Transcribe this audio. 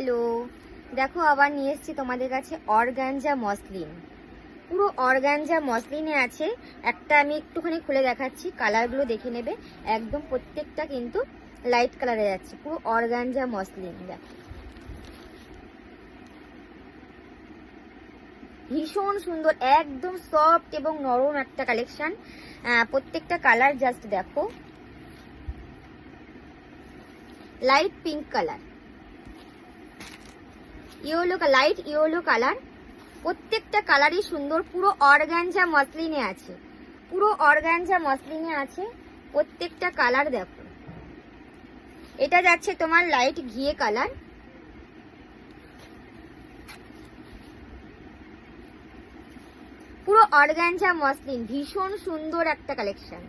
Hello, দেখো আবার নিয়ে এসেছি তোমাদের কাছে অর্গানজা মসলিন। পুরো অর্গানজা মসলিনে আছে। একটা আমি একটুখানি খুলে দেখাচ্ছি, কালারগুলো দেখে নেবে। একদম প্রত্যেকটা কিন্তু লাইট কালারে যাচ্ছে, পুরো অর্গানজা মসলিন। দেখো ভীষণ সুন্দর, একদম সফট এবং নরম একটা কালেকশন। প্রত্যেকটা কালার জাস্ট দেখো, light pink colour, yellow, light yellow colour. প্রত্যেকটা কালারই সুন্দর, পুরো অর্গানজা মসলিনে আছে, পুরো অর্গানজা মসলিনে আছে। প্রত্যেকটা কালার দেখো, এটা যাচ্ছে তোমার লাইট ঘিয়ে কালার, পুরো অর্গানজা মসলিন, ভীষণ সুন্দর একটা কালেকশন।